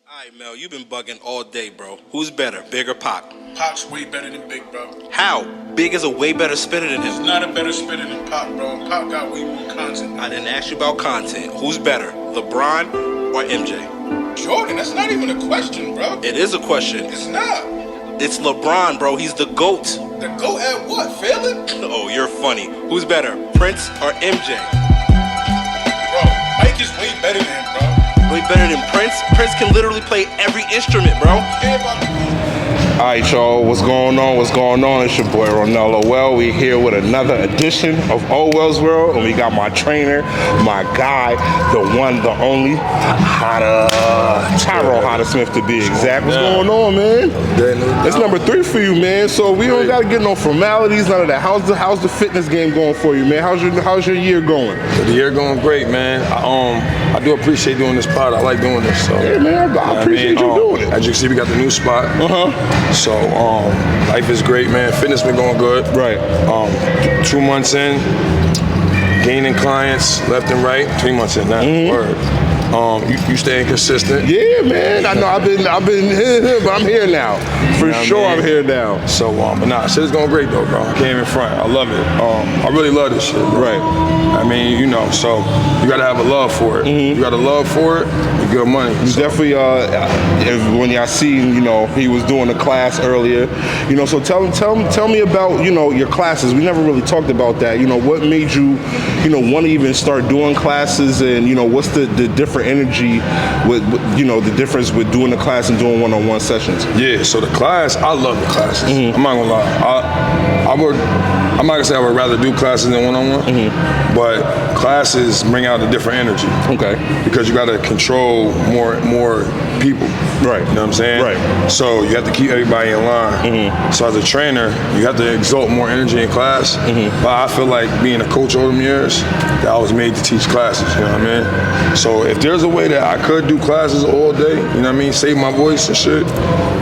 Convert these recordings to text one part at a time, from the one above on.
Alright, Mel, you've been bugging all day, bro. Who's better, Big or Pac? Pac's way better than Big, bro. How? Big is a way better spitter than He's him. not a better spitter than Pac, bro. Pac got way more content. I didn't ask you about content. Who's better, LeBron or MJ? Jordan, that's not even a question, bro. It is a question. It's not. It's LeBron, bro. He's the GOAT. The GOAT at what? Failing? Oh, you're funny. Who's better, Prince or MJ? Bro, Mike is way better than him, bro. Way better than Prince? Prince can literally play every instrument, bro. Care about the Alright, y'all, what's going on? What's going on? It's your boy Ronello. Well, we're here with another edition of OhhWellsworld, and we got my trainer, my guy, the one, the only, Hotta, Tyro Hotta Smith to be exact. What's going on, man? It's number 3 for you, man. So we don't gotta get no formalities, none of that. How's the fitness game going for you, man? How's your year going? The year going great, man. I do appreciate doing this pod. I like doing this. So Yeah, man, I appreciate you doing it. As you can see, we got the new spot. So life is great, man. Fitness been going good. Right. 2 months in, gaining clients left and right. 3 months in, now. Word. You staying consistent. Yeah, man. I know I've been, but I'm here now. For sure, I'm here now. So, but nah, shit is going great though, bro. I can't even front. I love it. I really love this shit, bro. Right. I mean, you know, so you gotta have a love for it. You got a love for it, you get money. He's definitely, when y'all seen, he was doing a class earlier, so tell me about, your classes. We never really talked about that. What made you, want to even start doing classes, and, what's the different energy with, the difference with doing the class and doing one-on-one sessions? Yeah, so the class, I love the classes. I'm not gonna lie. I'm not gonna say I would rather do classes than one-on-one, but classes bring out a different energy. Okay. Because you gotta control more people. Right. You know what I'm saying? Right. So you have to keep everybody in line. So as a trainer, you have to exalt more energy in class. But I feel like being a coach over the years, that I was made to teach classes, you know what I mean? So if there's a way that I could do classes all day, you know what I mean, save my voice and shit,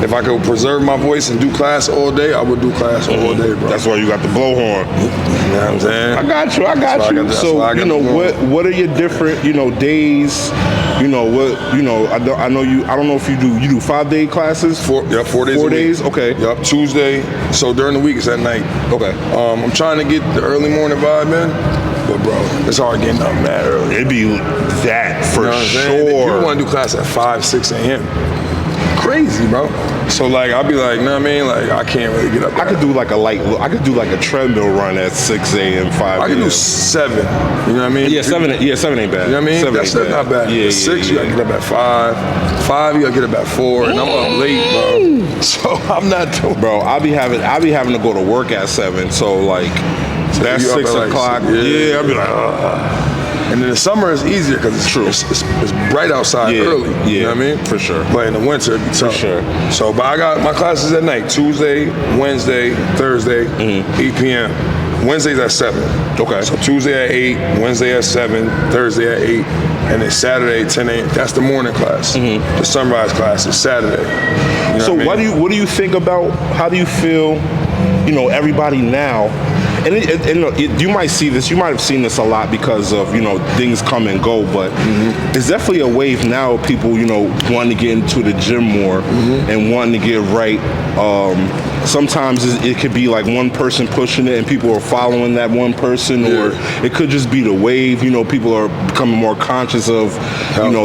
if I could preserve my voice and do class all day, I would do class all day, bro. That's why you got the blowhorn. You know what I'm saying? I got you. So, what are your different, days? I know you. I don't know if you do 5-day classes. 4 days. 4 days. Okay. Yep. Tuesday. So during the week it's at night. Okay. I'm trying to get the early morning vibe in, but bro, it's hard getting up mad early. It'd be that for sure. You want to do class at 5, 6 a.m. Crazy, bro. So like I'll be like, know what I mean? Like I can't really get up. I could do like a treadmill run at 6 a.m. 5 a.m. I could do 7. You know what I mean? Yeah, 7 ain't bad. You know what I mean? 7 That's ain't not bad. Yeah, 6, yeah, you gotta get up at 5. 5, you gotta get up at 4, and I'm up late, bro. So I'm not doing. Bro, I'll be having to go to work at 7. So like that's you up 6 at, like, o'clock. yeah. I'll be like, And in the summer it's easier because it's true. It's bright outside early. Yeah, you know what I mean? For sure. But in the winter it'd be tough. For sure. So, but I got my classes at night: Tuesday, Wednesday, Thursday, 8 p.m. Wednesday's at 7. Okay. So Tuesday at 8, Wednesday at 7, Thursday at 8, and then Saturday 10 a.m. That's the morning class. The sunrise class is Saturday. You know So what I mean? what do you think about? How do you feel? Everybody now. And you might see this. You might have seen this a lot because of things come and go. But there's definitely a wave now of people wanting to get into the gym more and wanting to get right. Sometimes it could be like one person pushing it and people are following that one person, or it could just be the wave. People are becoming more conscious of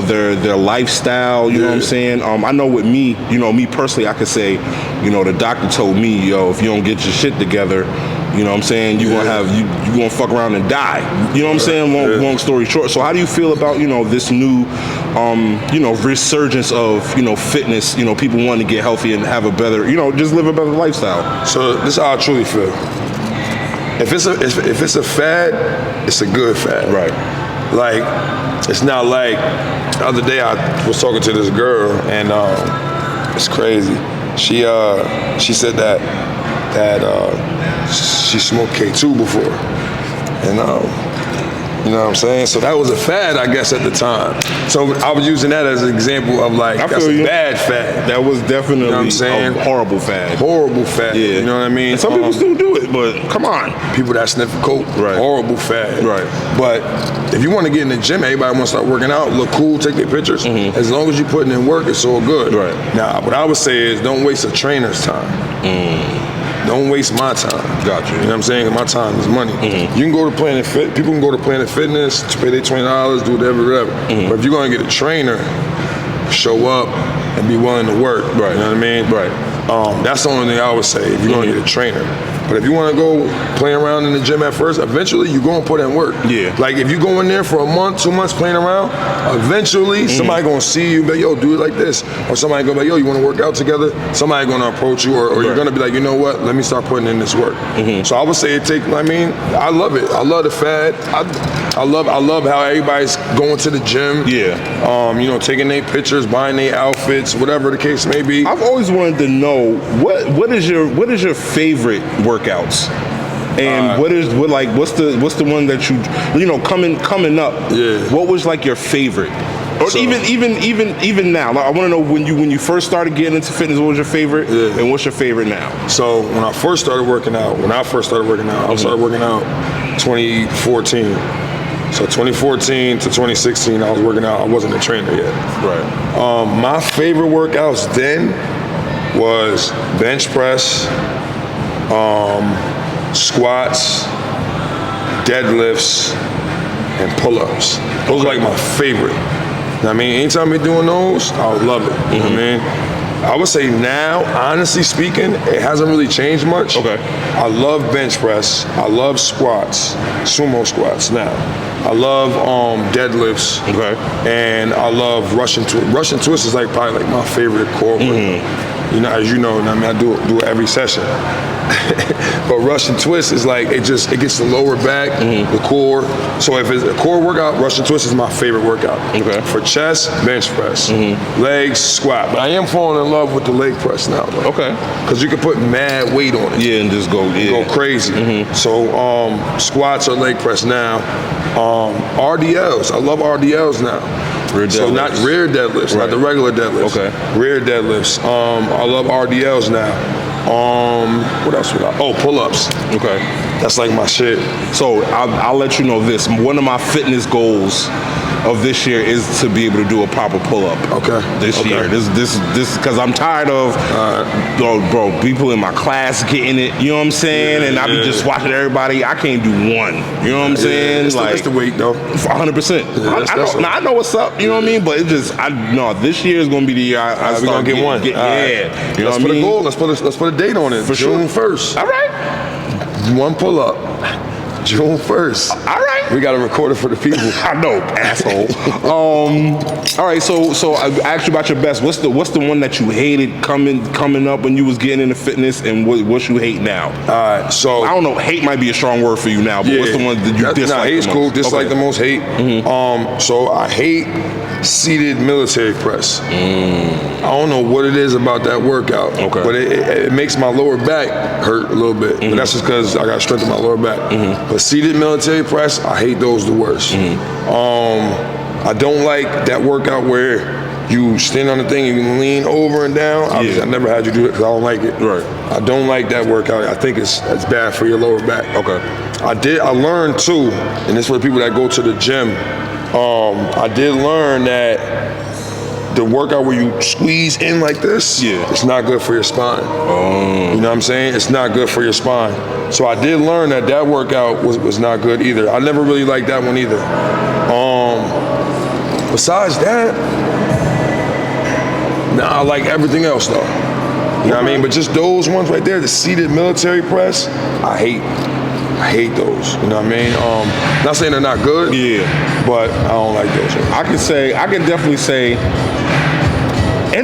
their lifestyle. You know what I'm saying? I know with me, me personally, I could say, the doctor told me, if you don't get your shit together, you know what I'm saying? You're gonna fuck around and die. You know what I'm saying? Long story short. So how do you feel about, this new, resurgence of, fitness, people wanting to get healthy and have a better, just live a better lifestyle? So this is how I truly feel. If it's a fad, it's a good fad. Right. Like, it's not like the other day I was talking to this girl and it's crazy. She said that she smoked K2 before, and You know what I'm saying? So that was a fad, I guess, at the time. So I was using that as an example of like, that's a bad fad. That was definitely You know what I'm saying? a horrible fad. Horrible fad. Yeah. You know what I mean? And some people still do it, but come on. People that sniff a coke, Right. horrible fad. Right. But if you want to get in the gym, everybody want to start working out, look cool, take their pictures. As long as you're putting in work, it's all good. Right. Now, what I would say is don't waste a trainer's time. Don't waste my time. Gotcha. You know what I'm saying? My time is money. You can go to Planet Fit. People can go to Planet Fitness, pay their $20, do whatever. But if you're going to get a trainer, show up and be willing to work. Right. You know what I mean? Right. That's the only thing I would say if you're going to get a trainer. But if you want to go play around in the gym at first, eventually you're going to put in work. Yeah. Like if you go in there for a month, 2 months playing around, eventually somebody going to see you and be like, yo, do it like this. Or somebody going to be like, yo, you want to work out together? Somebody going to approach you or you're going to be like, you know what? Let me start putting in this work. So I would say I love it. I love the fad. I love how everybody's going to the gym. Yeah. You know, taking their pictures, buying their outfits, whatever the case may be. I've always wanted to know what is your favorite workouts, and what's the one that you know coming up? Yeah. What was like your favorite, or So- even now? Like, I want to know when you first started getting into fitness, what was your favorite, Yeah. and what's your favorite now? So when I first started working out, I started working out 2014. So 2014 to 2016, I was working out. I wasn't a trainer yet. Right. My favorite workouts then was bench press, squats, deadlifts, and pull-ups. Those are like my favorite. You know what I mean? Anytime we're doing those, I would love it. You know what I mean? I would say now, honestly speaking, it hasn't really changed much. Okay. I love bench press. I love squats, sumo squats now. I love deadlifts. Okay. And I love Russian twist. Russian twist is like probably like my favorite core workout. You know, as you know, and I mean, I do it every session. But Russian twist is like it gets the lower back, the core. So if it's a core workout, Russian twist is my favorite workout. Okay. For chest, bench press, legs, squat. But I am falling in love with the leg press now, though. Okay. Because you can put mad weight on it. Yeah, and just go. Yeah. Go crazy. So squats or leg press now. RDLs. I love RDLs now. Rear So deadlifts. not rear deadlifts, Right. not the regular deadlifts. Okay. Rear deadlifts. I love RDLs now. What else would I? Oh, pull-ups. Okay. That's like my shit. So I'll let you know this. One of my fitness goals of this year is to be able to do a proper pull-up. Okay. This Okay. year. This because I'm tired of bro, people in my class getting it, you know what I'm saying? And I be just watching everybody. I can't do one. You know what I'm saying? It's the weight though. 100%. that's I know what's up, you know what I mean? But it just this year is gonna be the year I We're start gonna get one. yeah. You know Let's what I put mean? a goal. Let's put a date on it. For June sure. 1st. All right. One pull-up. June 1st. All right. We gotta record it for the people. I know, asshole. All right, so I asked you about your best. What's the one that you hated coming up when you was getting into fitness, and what you hate now? All right, so I don't know. Hate might be a strong word for you now, but what's the one that you dislike? Nah, hate's the cool. most? Dislike Okay. the most hate. So I hate seated military press. I don't know what it is about that workout, Okay. but it makes my lower back hurt a little bit. But that's just because I got strength in my lower back. But seated military press, I hate those the worst. I don't like that workout where you stand on the thing and you lean over and down. Obviously, I never had you do it because I don't like it. Right. I don't like that workout. I think it's bad for your lower back. Okay. I learned too, and this for the people that go to the gym. I did learn that the workout where you squeeze in like this, it's not good for your spine. You know what I'm saying? It's not good for your spine. So I did learn that workout was not good either. I never really liked that one either. Besides that, I like everything else though. You know what I mean? But just those ones right there, the seated military press, I hate those. You know what I mean? Not saying they're not good. But I don't like those ones. I can definitely say. I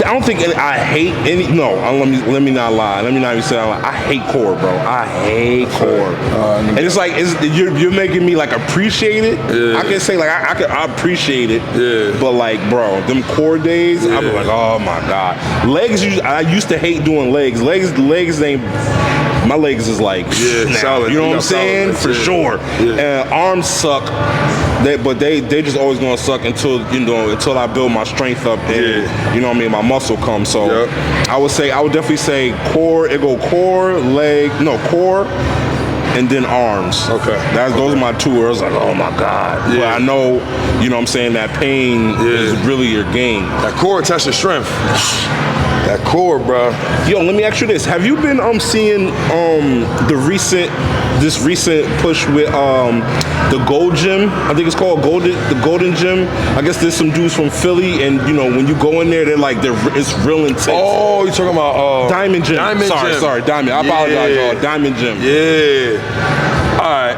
don't think I hate any. No, let me not lie. Let me not even say I hate core, bro. I hate core, and it's like you're making me like appreciate it. I can say like I appreciate it. But like, bro, them core days, I'm like, oh my god, legs. I used to hate doing legs. Legs ain't. my legs is like, now, solid. you know what I'm saying? Solid, For sure. Yeah. And arms suck, but they just always gonna suck until I build my strength up and you know what I mean, my muscle comes. So I would definitely say core. It go core, core. And then arms. Okay. Those are my two where I was like, oh my God. But I know, you know what I'm saying, that pain is really your game. That core tests your strength. That core, bro. Yo, let me ask you this. Have you been seeing this recent push with the Gold Gym? I think it's called the Golden Gym. I guess there's some dudes from Philly, and you know when you go in there, it's real intense. Oh, you talking about Diamond Gym? Sorry, Diamond. I apologize, y'all. Diamond Gym. Yeah. All right.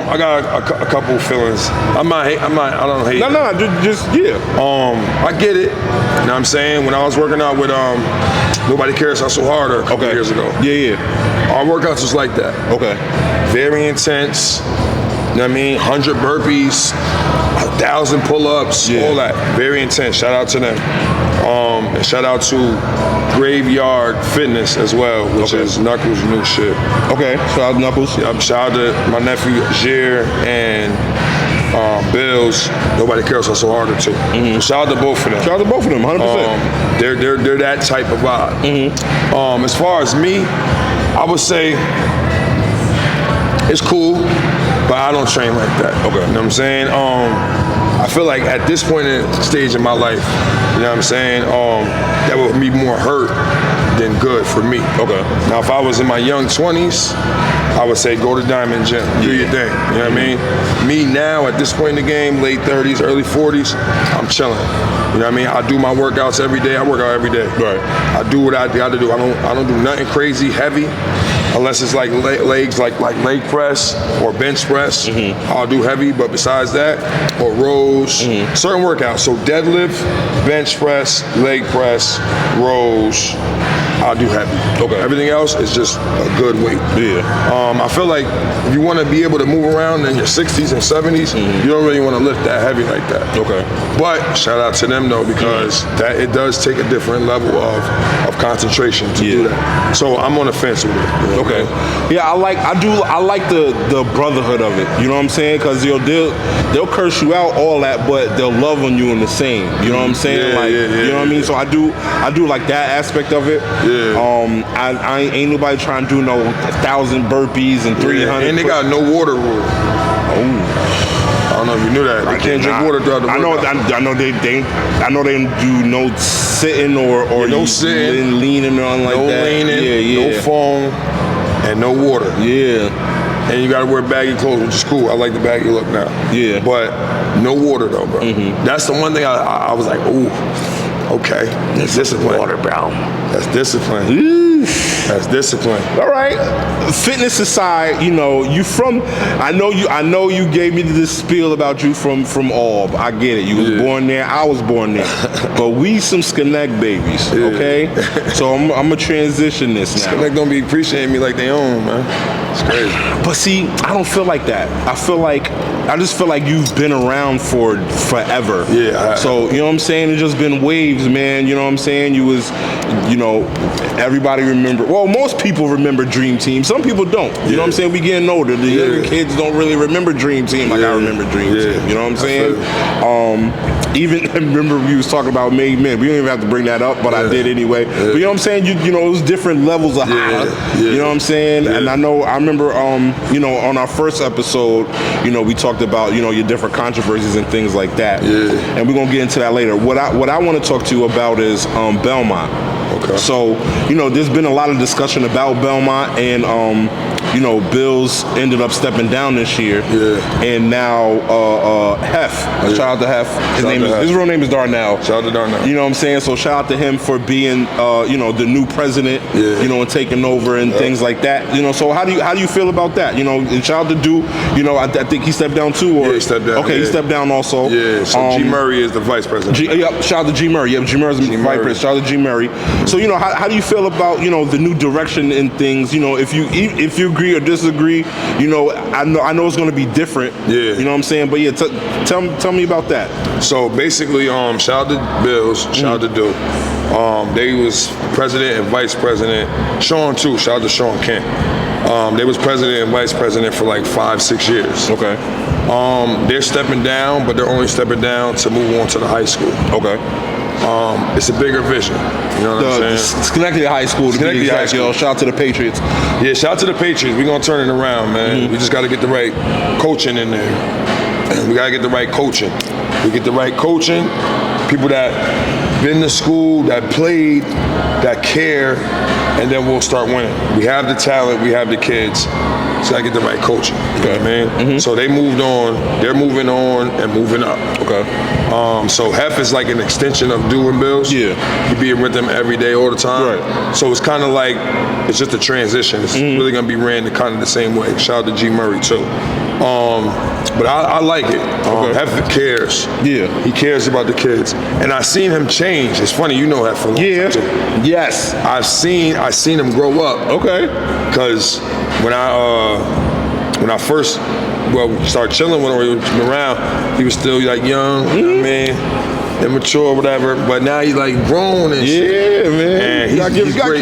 I got a couple feelings. I don't hate. No, just I get it. You know what I'm saying? When I was working out with Nobody Cares Hustle Harder a couple years ago. Yeah. Our workouts was like that. Okay. Very intense. You know what I mean? 100 burpees, 1,000 pull-ups, all that. Very intense. Shout out to them. And shout out to Graveyard Fitness as well, which is Knuckles' new shit. Okay. Shout out to Knuckles. Shout out to my nephew Jair and Bills. Nobody Cares Hustle Harder too. So shout out to both of them. Shout out to both of them, 100%. They're that type of vibe. As far as me, I would say it's cool, but I don't train like that. Okay. You know what I'm saying? I feel like at this point in the stage in my life, you know what I'm saying, that would be more hurt than good for me. Okay. Now, if I was in my young 20s, I would say go to Diamond Gym, do your thing. You know what I mean? Me now, at this point in the game, late 30s, early 40s, I'm chilling. You know what I mean? I do my workouts every day. I work out every day. Right. I do what I got to do. I don't do nothing crazy, heavy. Unless it's like legs, like leg press or bench press, I'll do heavy. But besides that, or rows, certain workouts. So deadlift, bench press, leg press, rows, I'll do heavy. Okay. Everything else is just a good weight. Yeah. I feel like if you want to be able to move around in your 60s and 70s, you don't really want to lift that heavy like that. Okay. But shout out to them though, because that it does take a different level of concentration to do that. So I'm on the fence with it. Okay. Yeah, I like the brotherhood of it. You know what I'm saying? Because they'll curse you out, all that, but they'll love on you in the same. You know what I'm saying? You know what I mean? So I do like that aspect of it. Yeah. I ain't nobody trying to do no 1,000 burpees and 300. And they got no water rule. I don't know if you knew that. They can't drink water throughout the workout. I know they do no sitting or no sitting, leaning or nothing like that. No leaning, no phone, and no water. Yeah. And you gotta wear baggy clothes, which is cool. I like the baggy look now. Yeah. But no water though, bro. That's the one thing I was like, ooh, okay. That's discipline. Water, bro. That's discipline. That's discipline. All right. Fitness aside, you know, I know you gave me this spiel about you from Alb. I get it. You was born there. I was born there. But we some Skinneck babies, okay? So I'm gonna transition this now. Skinneck don't be appreciating me like they own, man. It's crazy. But see, I don't feel like that. I just feel like you've been around for forever. Yeah. So, you know what I'm saying? It's just been waves, man. You know what I'm saying? You was, you know, everybody remember. Well, most people remember Dream Team. Some people don't. You know what I'm saying? We getting older. The younger kids don't really remember Dream Team like I remember Dream Team. You know what I'm saying? Even I remember we was talking about Made Men. We don't even have to bring that up, but I did anyway. But you know what I'm saying? You know, it was different levels of high. You know what I'm saying? And I remember, you know, on our first episode, you know, we talked about, you know, your different controversies and things like that. And we're gonna get into that later. What I want to talk to you about is Belmont. Okay. So, you know, there's been a lot of discussion about Belmont, and you know, Bills ended up stepping down this year. And now Hef. Shout out to Hef. His real name is Darnell. Shout out to Darnell. You know what I'm saying? So shout out to him for being you know, the new president, you know, and taking over and things like that. You know, so how do you feel about that? You know, and shout out to Duke, you know, I think he stepped down too, or he stepped down. Okay, he stepped down also. Yeah, so G Murray is the vice president. Shout out to G Murray. G Murray's the vice president. Shout out to G Murray. So, you know, how do you feel about, you know, the new direction in things? You know, if you agree or disagree. You know, I know it's going to be different. Yeah. You know what I'm saying? But yeah, tell me about that. So basically, shout out to Bills, shout out to Duke. They was president and vice president. Sean too. Shout out to Sean Kent. They was president and vice president for like 5-6 years. Okay. They're stepping down, but they're only stepping down to move on to the high school. Okay. It's a bigger vision. You know what I'm saying? Schenectady High School. Schenectady High School. Yo, shout out to the Patriots. Yeah, shout out to the Patriots. We're gonna turn it around, man. We just got to get the right coaching in there. We gotta get the right coaching. We get the right coaching. People that been to school, that played, that care, and then we'll start winning. We have the talent, we have the kids. So I get the right coaching. You know what I mean? So they moved on, they're moving on and moving up. Okay. So Hef is like an extension of doing Bills. Yeah. You be with them every day, all the time. Right. So it's kind of like, it's just a transition. It's really gonna be ran kind of the same way. Shout out to G Murray too. But I like it. Hef cares. Yeah. He cares about the kids. And I seen him change. It's funny, you know Hef for a long time too. Yes. I seen him grow up. Okay. Because when I first started chilling with him, he was around, he was still like young, you know what I mean? Immature, whatever. But now he's like grown and shit. Yeah, man. You gotta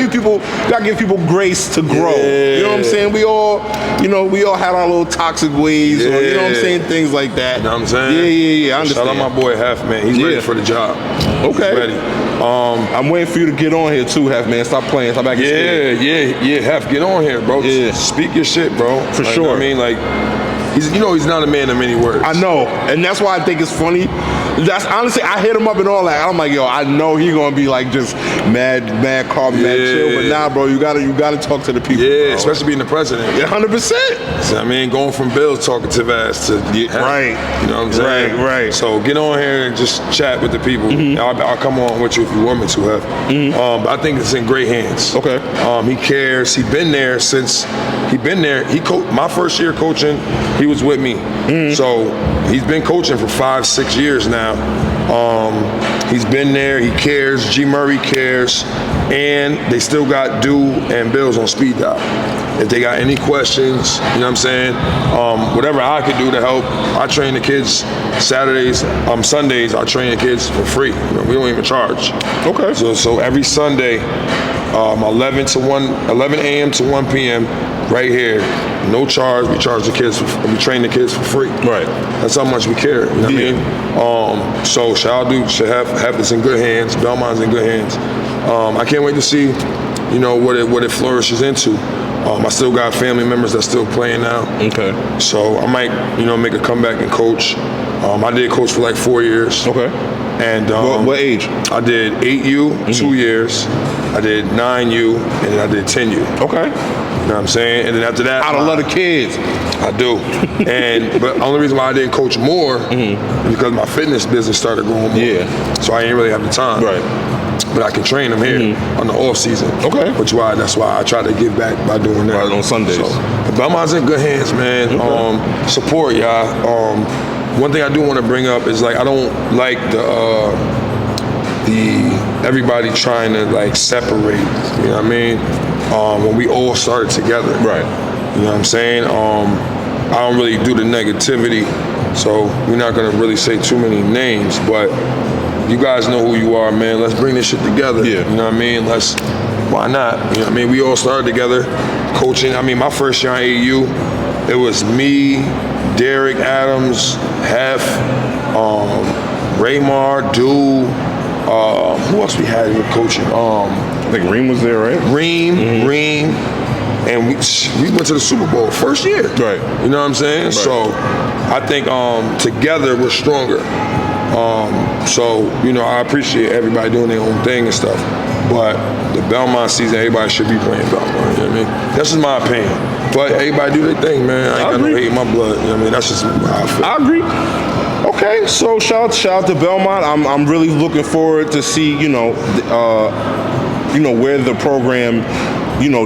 give people grace to grow. Yeah. You know what I'm saying? We all had our little toxic ways, or, you know what I'm saying? Things like that. You know what I'm saying? Yeah. I understand. Shout out my boy Hef, man. He's ready for the job. Okay. He's ready. I'm waiting for you to get on here too, Hef, man. Stop playing. Stop acting scared. Yeah, Hef, get on here, bro. Yeah. Speak your shit, bro. For sure. sure. You know what I mean, like, he's not a man of many words. I know, and that's why I think it's funny. That's honestly, I hit him up and all that. I'm like, yo, I know he gonna be like just mad calm, mad chill. But nah, bro, you gotta talk to the people. Yeah, bro. especially being the president. 100%. So, I mean, going from Bill's talkative ass to right. You know what I'm saying? Right. So get on here and just chat with the people. I'll come on with you if you want me to, Hef. But I think it's in great hands. Okay. He cares. He's been there since he been there. He coached my first year coaching. He was with me. So he's been coaching for 5-6 years now. He's been there. He cares. G Murray cares, and they still got Dew and Bills on speed dial. If they got any questions, you know what I'm saying? Whatever I could do to help. I train the kids Saturdays, Sundays. I train the kids for free. You know, we don't even charge. Okay. So every Sunday, 11 a.m. to 1 p.m. right here. No charge. We charge the kids. We train the kids for free. Right. That's how much we care. You know what I mean? So shout out to have this in good hands. Belmont's in good hands. I can't wait to see, what it flourishes into. I still got family members that still playing now. Okay. So I might, make a comeback and coach. I did coach for like 4 years. Okay. And what age? I did 8U, 2 years. I did 9U, and then I did 10U. Okay. You know what I'm saying? And then after that, I don't love the kids. I do. But the only reason why I didn't coach more is because my fitness business started growing more. Yeah. So I ain't really have the time. Right. But I can train them here on the off season. Okay. That's why I try to give back by doing that. Right, on Sundays. So, Belmont's in good hands, man. Okay. Support, y'all. One thing I do want to bring up is, like, I don't like the everybody trying to, like, separate. You know what I mean? When we all started together. Right. You know what I'm saying? I don't really do the negativity, so we're not gonna really say too many names, but you guys know who you are, man. Let's bring this shit together. Yeah. You know what I mean? Why not? You know what I mean? We all started together coaching. I mean, my first year on AAU, it was me, Derek Adams, Hef, Raymar, Dew, who else we had here coaching? I think Reem was there, right? Reem, and we went to the Super Bowl first year. Right. You know what I'm saying? Right. So I think together we're stronger. I appreciate everybody doing their own thing and stuff. But the Belmont season, everybody should be playing Belmont. You know what I mean? That's just my opinion. But everybody do their thing, man. I ain't got no hate in my blood. You know what I mean? That's just how I feel. I agree. Okay, so shout out to Belmont. I'm really looking forward to see where the program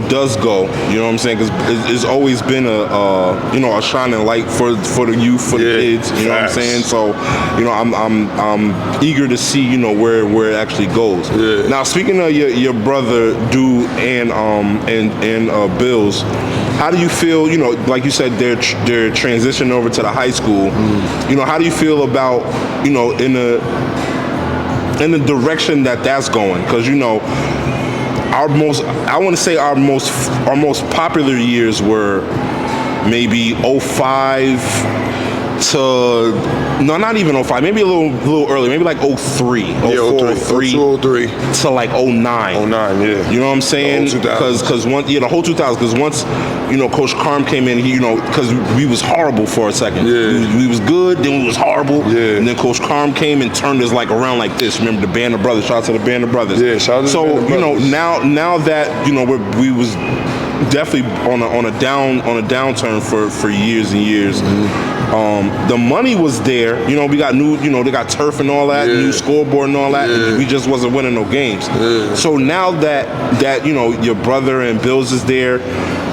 does go. You know what I'm saying? Because it's always been a shining light for the youth, for the kids. You know what I'm saying? So, I'm eager to see where it actually goes. Yeah. Now, speaking of your brother Du and Bills, how do you feel? Like you said, they're transitioning over to the high school. How do you feel about in the direction that's going? Because our most popular years were maybe 05 to not even 05, maybe a little early, maybe like 03, 04, 03 to like 09. 09, yeah. You know what I'm saying? Because once the whole 2000s, because once Coach Carm came in, because we was horrible for a second. Yeah. We was good, then we was horrible. Yeah. And then Coach Carm came and turned us around like this. Remember the Band of Brothers? Shout out to the Band of Brothers. Yeah, shout out to the Band of Brothers. now that we was definitely on a downturn for years and years. The money was there. We got they got turf and all that, new scoreboard and all that. Yeah. We just wasn't winning no games. Yeah. So now that your brother and Bills is there,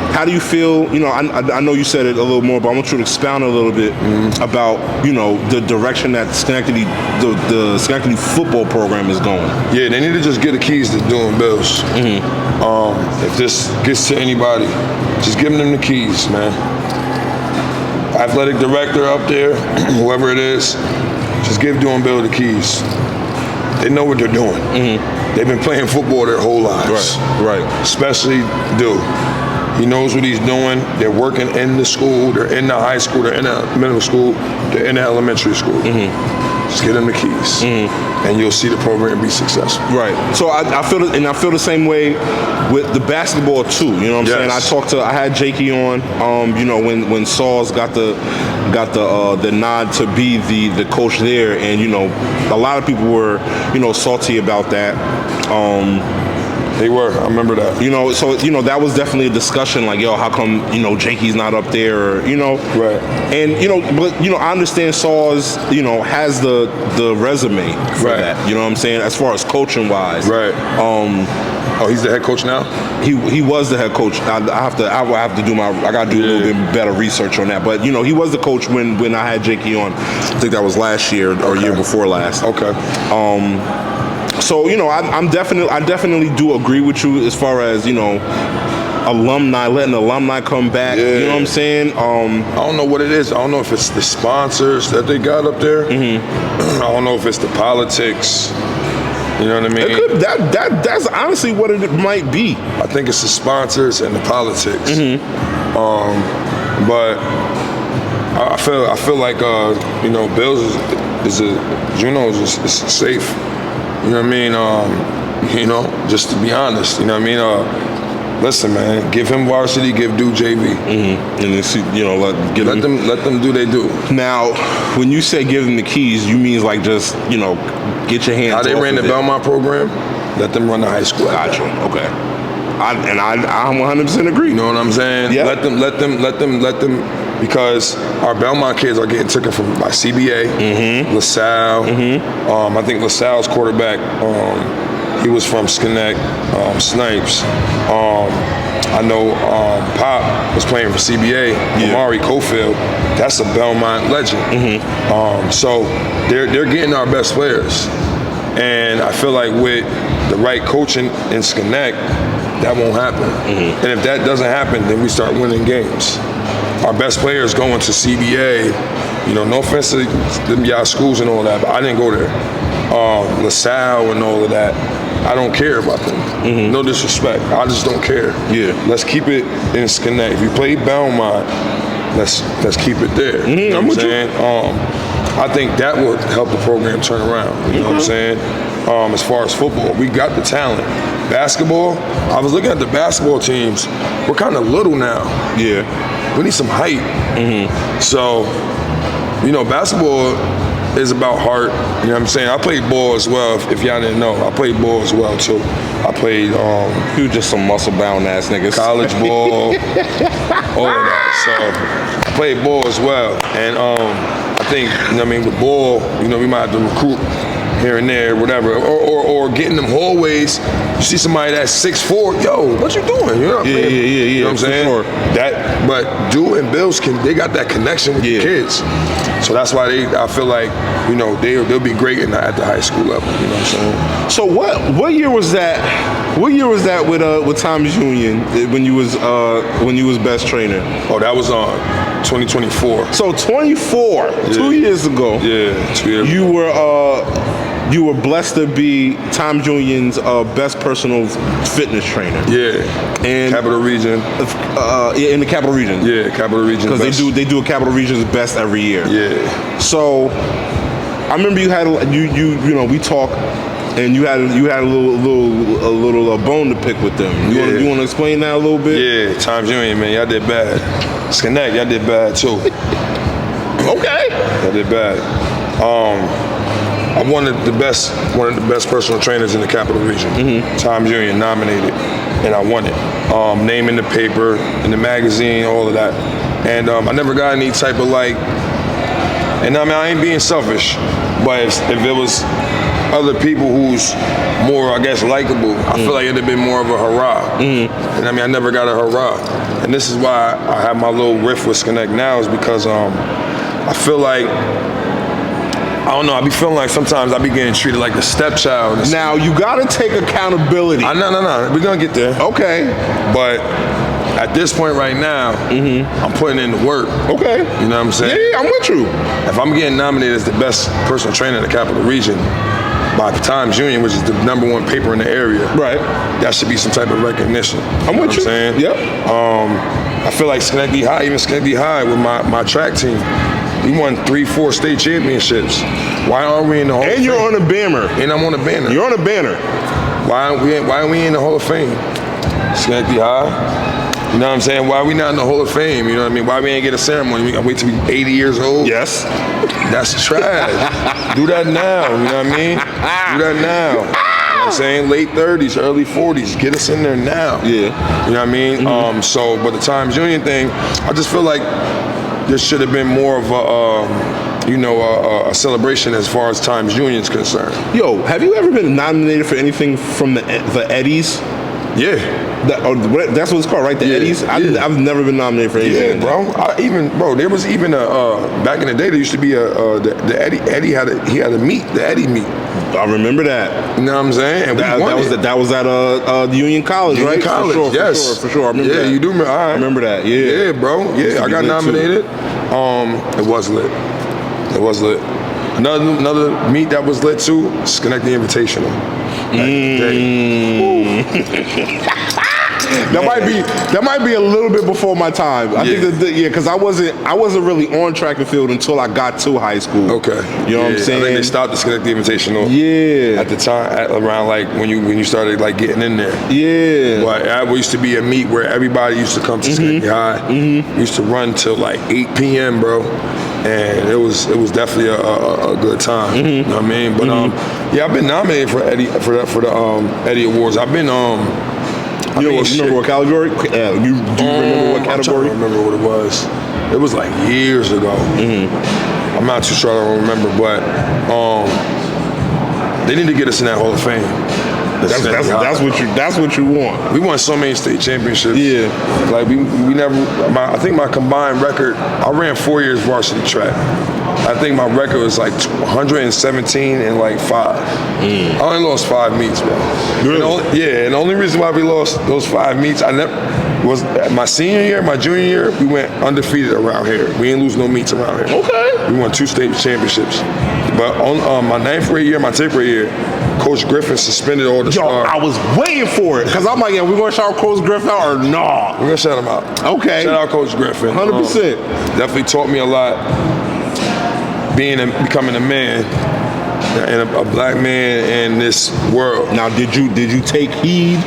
how do you feel? I know you said it a little more, but I want you to expound a little bit about the direction that Schenectady, the Schenectady football program is going. Yeah, they need to just get the keys to doing Bills. If this gets to anybody, just give them the keys, man. Athletic director up there, whoever it is, just give Doing Bill the keys. They know what they're doing. They've been playing football their whole lives. Right. Especially Du. He knows what he's doing. They're working in the school. They're in the high school. They're in the middle school. They're in the elementary school. Just get them the keys, and you'll see the program be successful. Right. So I feel the same way with the basketball too. You know what I'm saying? I had Jakey on. When Sauls got the nod to be the coach there, and a lot of people were salty about that. They were. I remember that. So that was definitely a discussion. Like, how come Jakey's not up there? Right. And but I understand Sauls has the resume for that. You know what I'm saying? As far as coaching wise. Right. Oh, he's the head coach now? He was the head coach. I will have to do I gotta do a little bit better research on that. But he was the coach when I had Jakey on. I think that was last year or year before last. Okay. So I definitely do agree with you as far as letting alumni come back. Yeah. You know what I'm saying? I don't know what it is. I don't know if it's the sponsors that they got up there. I don't know if it's the politics. You know what I mean? That's honestly what it might be. I think it's the sponsors and the politics. But I feel like Bills is safe. You know what I mean? Just to be honest. You know what I mean? Listen, man. Give him varsity. Give Du JV. And then see, let them do they do. Now, when you say give them the keys, you mean like just get your hands. How they off ran the Belmont program? Let them run the high school. Gotcha. Okay. I'm 100% agree. You know what I'm saying? Yeah. Let them, because our Belmont kids are getting taken by CBA, LaSalle. I think LaSalle's quarterback, he was from Snipes. I know Pop was playing for CBA, Amari Cofield. That's a Belmont legend. So they're getting our best players. And I feel like with the right coaching in Schenectady, that won't happen. And if that doesn't happen, then we start winning games. Our best players going to CBA, no offense to them y'all schools and all that, but I didn't go there. LaSalle and all of that, I don't care about them. No disrespect, I just don't care. Yeah. Let's keep it in Schenectady. If you play Belmont, let's keep it there. You know what I'm saying? I think that would help the program turn around. You know what I'm saying? As far as football, we got the talent. Basketball, I was looking at the basketball teams. We're kind of little now. Yeah. We need some height. So, basketball is about heart. You know what I'm saying? I played ball as well, if y'all didn't know. I played ball as well, too. I played... you just some muscle-bound ass niggas. College ball, all of that. So, I played ball as well. And I think, with ball, we might have to recruit here and there, whatever, or getting them hallways. You see somebody that's 6'4", yo, what you doing? You know what I mean? Yeah. You know what I'm saying? Sure. But Dude and Bills they got that connection with the kids, so that's why I feel like, you know, they'll be great at the high school level. You know what I'm saying? So what year was that? What year was that with Tom's Union when you was best trainer? Oh, that was 2024. So 24, 2 years ago. Yeah, 2 years. You were blessed to be Tom Union's best personal fitness trainer. Yeah, and Capital Region. In the Capital Region. Yeah, Capital Region. Because they do a Capital Region's best every year. Yeah. So I remember you had you know, we talked, and you had a little bone to pick with them. You want to explain that a little bit? Yeah, Tom Union, man, y'all did bad. Connect, y'all did bad too. Okay. Y'all did bad. I'm one of the best personal trainers in the Capital Region. Tom Union nominated, and I won it. Name in the paper, in the magazine, all of that. And I never got any type of like. And I mean, I ain't being selfish, but if it was other people who's more, I guess, likable, I feel like it'd have been more of a hurrah. And I mean, I never got a hurrah. And this is why I have my little riff with Connect now, is because I feel like, I don't know, I be feeling like sometimes I be getting treated like the stepchild. Now, you gotta take accountability. No, we're gonna get there. Okay. But at this point right now, I'm putting in the work. Okay. You know what I'm saying? Yeah, I'm with you. If I'm getting nominated as the best personal trainer in the Capital Region by the Times Union, which is the #1 paper in the area, right? That should be some type of recognition. I'm with you. Saying? Yep. I feel like Schenectady High with my track team, we won 3-4 state championships. Why aren't we in the Hall of Fame? And you're on a banner. And I'm on a banner. You're on a banner. Why are we in the Hall of Fame? Schenectady High. You know what I'm saying? Why are we not in the Hall of Fame? You know what I mean? Why we ain't get a ceremony? We gotta wait till we 80 years old? Yes. That's trash. Do that now, you know what I mean? Do that now. You know what I'm saying? Late 30s, early 40s. Get us in there now. Yeah. You know what I mean? But the Times Union thing, I just feel like there should have been more of a celebration as far as Times Union is concerned. Yo, have you ever been nominated for anything from the Eddies? Yeah. That's what it's called, right? The Eddies? I've never been nominated for anything. Yeah, bro. There was even back in the day, there used to be the Eddie. Eddie had a meet, the Eddie meet. I remember that. You know what I'm saying? And that was at the Union College, Union right? College, For sure. I remember that. Yeah, you do remember. All right. I remember that, yeah. Yeah, bro. Yeah, I got nominated. It was lit. It was lit. Another meet that was lit too, Schenectady Invitational. That might be a little bit before my time. I think because I wasn't really on track and field until I got to high school. Okay, you know what I'm saying? I think they stopped the Schenectady Invitational. Yeah, at the time, around like when you started like getting in there. Yeah, but that used to be a meet where everybody used to come to Schenectady High. We used to run till like 8 p.m., bro. And it was definitely a good time. You know what I mean? But I've been nominated for the Eddie Awards. I've been you remember what category? Do you remember what category? I'm trying to remember what it was. It was like years ago. I'm not too sure. I don't remember, but they need to get us in that Hall of Fame. That's what you want. We won so many state championships. Yeah, like we never. I think my combined record. I ran 4 years varsity track. I think my record was like 117 and like 5. I only lost 5 meets, bro. Really? And the only reason why we lost those 5 meets, was my senior year, my junior year, we went undefeated around here. We didn't lose no meets around here. Okay. We won 2 state championships. But on my 9th grade year, my 10th grade year, Coach Griffin suspended all the stars. I was waiting for it because I'm like, we gonna shout Coach Griffin out or nah? We're gonna shout him out. Okay. Shout out Coach Griffin. 100%. Definitely taught me a lot. Becoming a man and a black man in this world. Now, did you take heed?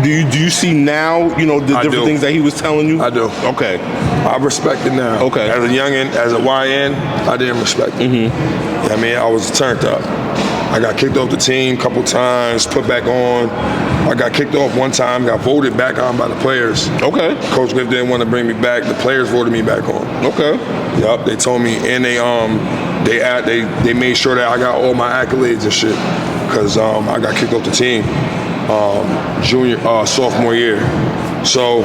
Do you see now? The different things that he was telling you. I do. Okay. I respect it now. Okay. As a youngin, as a YN, I didn't respect it. You know what I mean, I was turned up. I got kicked off the team a couple times, put back on. I got kicked off one time, got voted back on by the players. Okay. Coach Griff didn't want to bring me back. The players voted me back on. Okay. Yup, they told me, and they made sure that I got all my accolades and shit, because I got kicked off the team sophomore year. So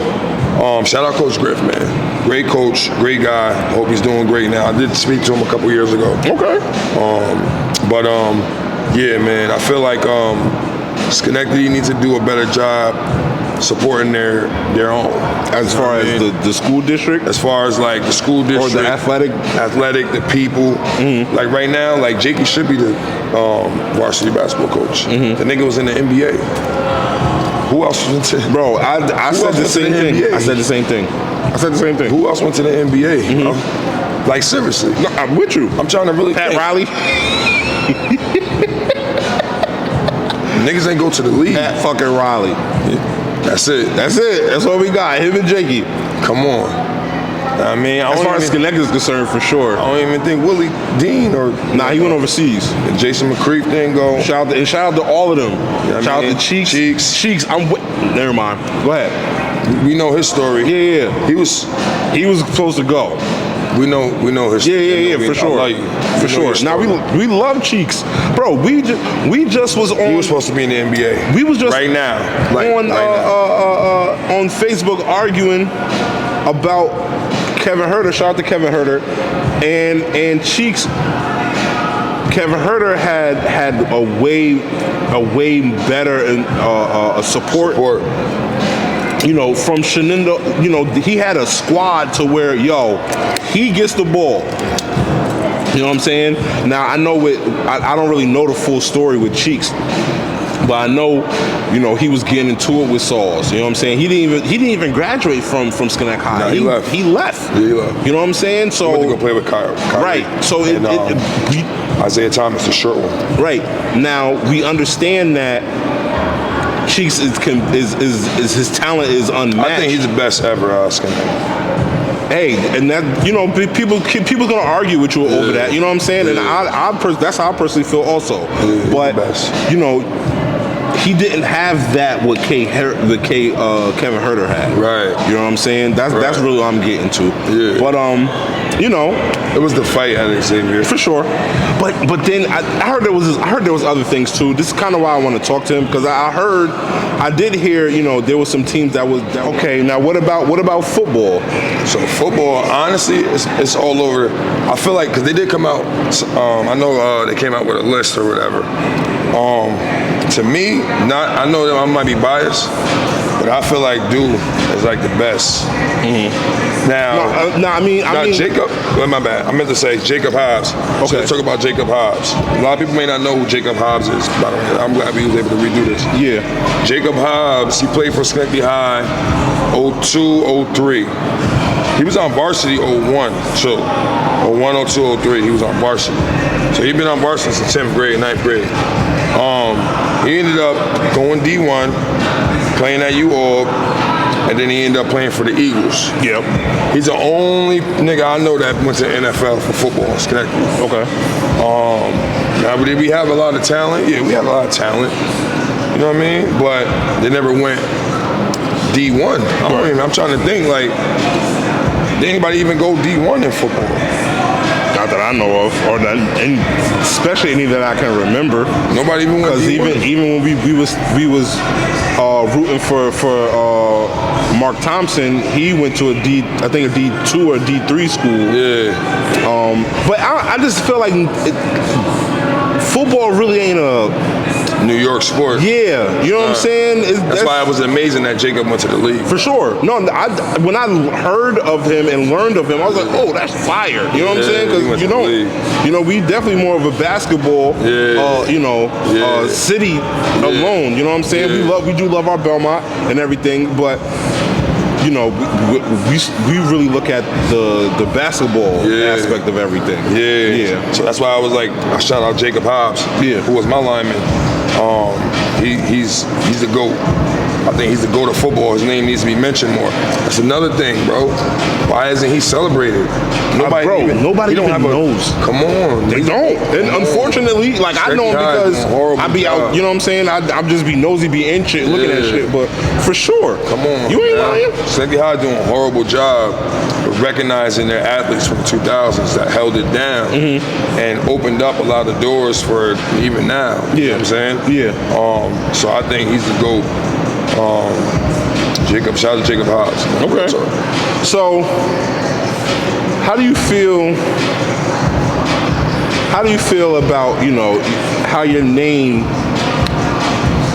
shout out Coach Griff, man. Great coach, great guy. Hope he's doing great now. I did speak to him a couple years ago. Okay. Yeah, man, I feel like Schenectady needs to do a better job supporting their own. As far as the school district? As far as like the school district. Or the athletic, the people. Like right now, like Jakey should be the varsity basketball coach. The nigga was in the NBA. Who else went to? Bro, I said the same thing. I said the same thing. Who else went to the NBA? Like seriously. No, I'm with you. I'm trying to really Pat think. Riley. Niggas ain't go to the league. Pat fucking Riley. That's it. That's what we got. Him and Jakey. Come on. I mean, as far as Schenectady is concerned, for sure. I don't even think Willie Dean or he went overseas. And Jason McCreef didn't go. Shout out to all of them. Shout out to Cheeks. Cheeks. Never mind. Go ahead. We know his story. Yeah. He was supposed to go. We know his story. Yeah, for sure. For sure. Now we love Cheeks, bro. We just was on. He was supposed to be in the NBA. We was just right now on Facebook arguing about Kevin Huerter. Shout out to Kevin Huerter and Cheeks. Kevin Huerter had a way better support. You know, from Shenandoah, you know, he had a squad to where, he gets the ball. You know what I'm saying? Now, I know I don't really know the full story with Cheeks, but I know, he was getting into it with Sauls. You know what I'm saying? He didn't even graduate from Schenectady High. No, he left. He left. Yeah, he left. You know what I'm saying? So he went to go play with Kyrie. Right. So Isaiah Thomas, the short one. Right. Now we understand that Cheeks is his talent is unmatched. I think he's the best ever Hey, and that people gonna argue with you over that. You know what I'm saying? And that's how I personally feel also. But he didn't have that what Kevin Huerter had. Right. You know what I'm saying? That's really what I'm getting to. Yeah. But it was the fight at Xavier for sure. But then I heard there was other things too. This is kind of why I want to talk to him, because I did hear there was some teams that was okay. Now what about football? So football, honestly, it's all over. I feel like because they did come out. I know they came out with a list or whatever. To me, I know that I might be biased, but I feel like Duke is like the best. Now, Jacob. Well, my bad. I meant to say Jacob Hobbs. Okay. So let's talk about Jacob Hobbs. A lot of people may not know who Jacob Hobbs is. By the way, I'm glad we was able to redo this. Yeah. Jacob Hobbs. He played for Schenectady High, 02, 03. He was on varsity 01 too. 01, 02, 03. He was on varsity. So he'd been on varsity since 10th grade, 9th grade. He ended up going D1, playing at UALB, and then he ended up playing for the Eagles. Yep. He's the only nigga I know that went to the NFL for football in Schenectady. Okay. Now, did we have a lot of talent? Yeah, we have a lot of talent. You know what I mean? But they never went D1. I'm trying to think, like, did anybody even go D1 in football? Not that I know of, or that, and especially any that I can remember. Nobody even went D1. Because even when we was rooting for Mark Thompson, he went to a D2 or D3 school. Yeah. But I just feel like football really ain't a New York sport. Yeah, you know what I'm saying? That's why it was amazing that Jacob went to the league. For sure. No, when I heard of him and learned of him, I was like, oh, that's fire. You know what I'm saying? Because we definitely more of a basketball, city alone. You know what I'm saying? We do love our Belmont and everything, but we really look at the basketball aspect of everything. Yeah. So that's why I was like, I shout out Jacob Hobbs, who was my lineman. He he's the GOAT. I think he's the GOAT of football. His name needs to be mentioned more. That's another thing, bro. Why isn't he celebrated? Nobody even knows. Come on. They don't. And unfortunately, like, I know him because I be out, you know what I'm saying? I'm just be nosy, be in shit, looking at shit. But for sure. Come on. You ain't lying. Sekou High doing a horrible job of recognizing their athletes from the 2000s that held it down and opened up a lot of doors for it even now. You know what I'm saying? Yeah. So I think he's the GOAT. Shout out to Jacob Hobbs. Okay. So, how do you feel about, you know, how your name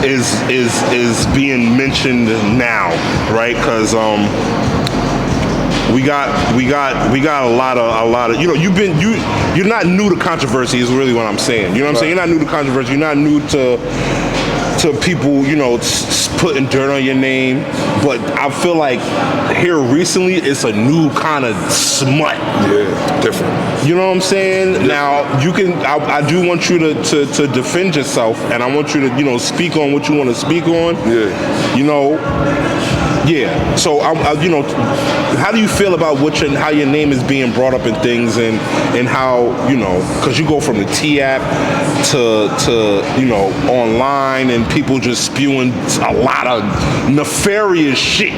is being mentioned now, right? Because we got a lot of, you know, you're not new to controversy is really what I'm saying. You know what I'm saying? You're not new to controversy. You're not new to people, you know, putting dirt on your name, but I feel like here recently it's a new kind of smut. Yeah, different. You know what I'm saying? Yeah. Now you can. I do want you to defend yourself, and I want you to, you know, speak on what you want to speak on. Yeah. You know. Yeah. So you know, how do you feel about how your name is being brought up in things, and how, you know, because you go from the T app to you know, online, and people just spewing a lot of nefarious shit.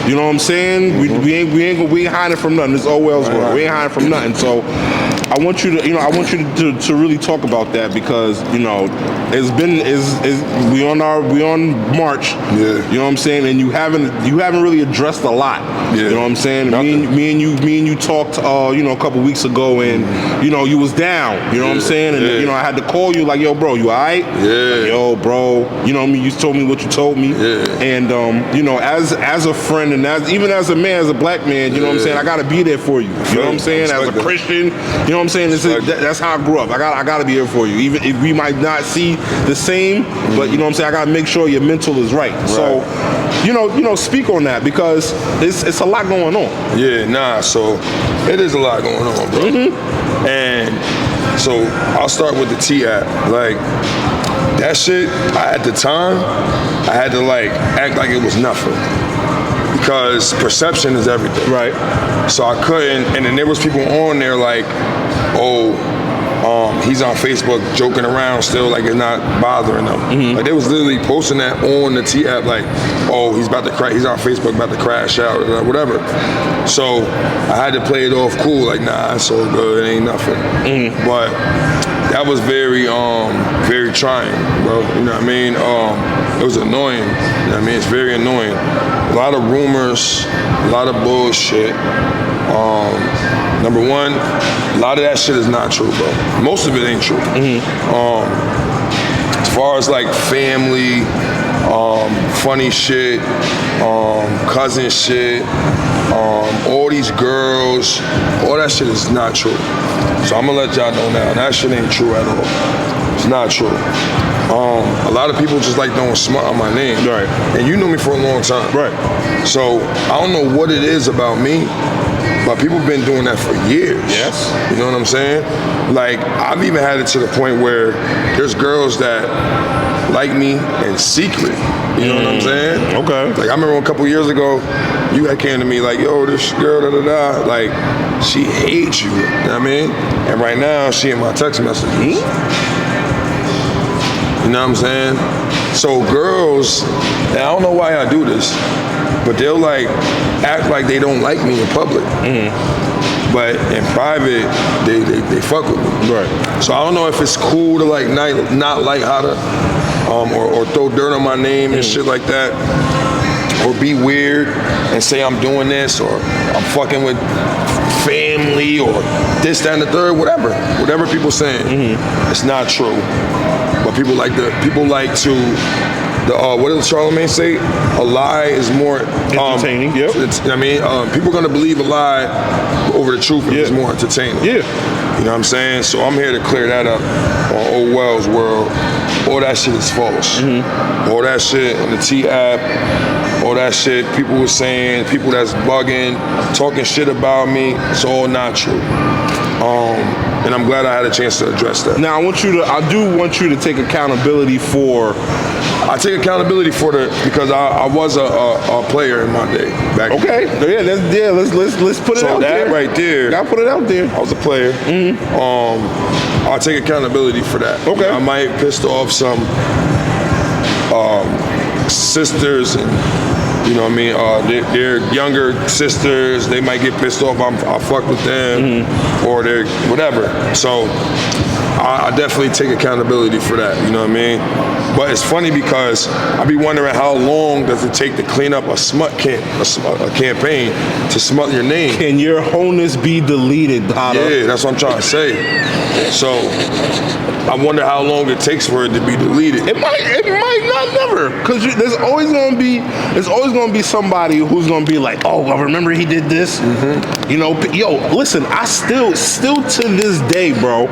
You know what I'm saying? We ain't hiding from nothing. It's OhhWellsworld. We ain't hiding from nothing. So I want you to, you know, to really talk about that, because, you know, we on March. Yeah. You know what I'm saying? And you haven't really addressed a lot. Yeah. You know what I'm saying? Me and you talked you know, a couple weeks ago, and you know, you was down. You know what I'm saying? And you know, I had to call you like, yo, bro, you alright? Yeah. Like, yo, bro, you know what I mean? You told me what you told me. Yeah. And you know, as a friend, and even as a man, as a black man, you know what I'm saying? I gotta be there for you. You know what I'm saying? As a Christian, you know what I'm saying? That's how I grew up. I gotta be here for you. Even if we might not see the same, but you know what I'm saying? I gotta make sure your mental is right. So, you know, speak on that, because it's a lot going on. Yeah, so it is a lot going on, bro. And so I'll start with the T app. Like, that shit, at the time, I had to like act like it was nothing, because perception is everything. Right. So I couldn't, and then there was people on there like, oh, he's on Facebook joking around still, like it's not bothering them. Like, they was literally posting that on the T app, like, oh, he's about to crash, he's on Facebook about to crash out or whatever. So I had to play it off cool, like, nah, it's all good, it ain't nothing. But that was very trying, bro. You know what I mean? It was annoying. You know what I mean? It's very annoying. A lot of rumors, a lot of bullshit. Number one, a lot of that shit is not true, bro. Most of it ain't true. As far as like family, funny shit, cousin shit, all these girls, all that shit is not true. So I'm gonna let y'all know now, that shit ain't true at all. It's not true. A lot of people just like throwing smut on my name. Right. And you know me for a long time. Right. So I don't know what it is about me, but people have been doing that for years. Yes. You know what I'm saying? Like, I've even had it to the point where there's girls that like me in secret. You know what I'm saying? Okay. Like, I remember a couple years ago, you had came to me like, yo, this girl, da-da-da, like, she hates you. You know what I mean? And right now, she in my text messages. You know what I'm saying? So girls, and I don't know why I do this, but they'll like act like they don't like me in public. But in private, they fuck with me. Right. So I don't know if it's cool to like not like Hotta, or throw dirt on my name and shit like that, or be weird and say I'm doing this, or I'm fucking with family, or this, that, and the third, whatever people saying. It's not true. But people like to what did Charlemagne say? A lie is more entertaining. Yep. I mean, people are gonna believe a lie over the truth if it's more entertaining. Yeah. You know what I'm saying? So I'm here to clear that up on OhhWellsworld. All that shit is false. All that shit on the T app, all that shit people were saying, people that's bugging, talking shit about me, it's all not true. And I'm glad I had a chance to address that. Now I do want you to take accountability for Mm-hmm. I take accountability for because I was a player in my day. Back Okay. Yeah, let's put it out there. So that right there. Gotta put it out there. I was a player. Mm-hmm. I'll take accountability for that. Okay. I might have pissed off some sisters and you know what I mean, their younger sisters, they might get pissed off I fuck with them or they're whatever. So I definitely take accountability for that, you know what I mean? But it's funny because I be wondering how long does it take to clean up a smut a campaign to smut your name? Can your wholeness be deleted, Hotta? Yeah, that's what I'm trying to say. So I wonder how long it takes for it to be deleted. It might not never, because there's always gonna be somebody who's gonna be like, oh, well, remember he did this? You know, yo, listen, I still to this day, bro.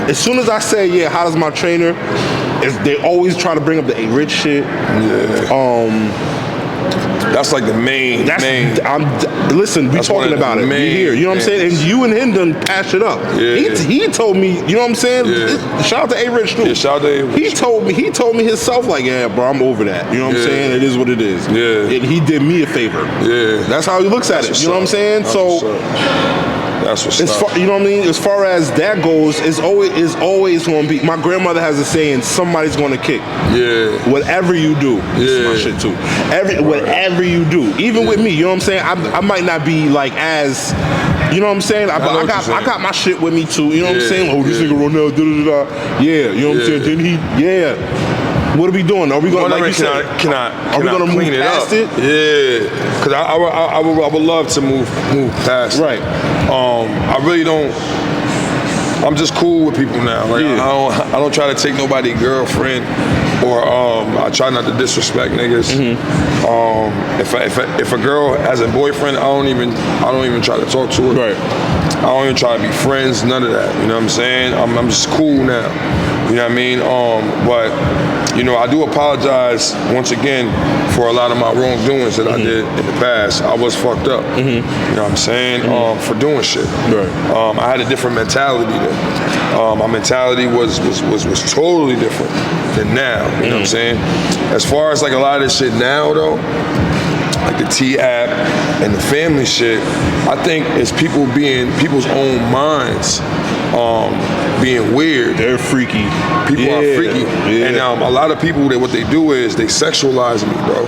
As soon as I say, yeah, Hotta's my trainer, they always try to bring up the A-Rich shit. Yeah. That's like the main. Listen, we talking about it. We here. You know what I'm saying? And you and him done patched it up. Yeah. He told me. You know what I'm saying? Yeah. Shout out to A-Rich too. Yeah, shout out to A-Rich. He told me himself, like, yeah, bro, I'm over that. You know what I'm saying? It is what it is. Yeah. And he did me a favor. Yeah. That's how he looks at it. You know what I'm saying? That's what's up. You know what I mean? As far as that goes, it's always going to be. My grandmother has a saying: somebody's going to kick. Yeah. Whatever you do, this is my shit too. Whatever you do, even with me, you know what I'm saying? I might not be like as. You know what I'm saying? I got my shit with me too. You know what I'm saying? Oh, this nigga Ronell, da da da. Yeah, you know what I'm saying? Didn't he? Yeah. What are we doing? Are we going to, like you said, are we going to move past it? Yeah, because I would love to move past it. Right. I really don't. I'm just cool with people now. Like I don't try to take nobody's girlfriend, or I try not to disrespect niggas. If a girl has a boyfriend, I don't even try to talk to her. Right. I don't even try to be friends. None of that. You know what I'm saying? I'm just cool now. You know what I mean? But you know, I do apologize once again for a lot of my wrongdoings that I did in the past. I was fucked up. You know what I'm saying? For doing shit. Right. I had a different mentality then. My mentality was totally different than now. You know what I'm saying? As far as like a lot of this shit now though, like the T-app and the family shit, I think it's people's own minds being weird. They're freaky. People are freaky. Yeah. And a lot of people, what they do is they sexualize me, bro.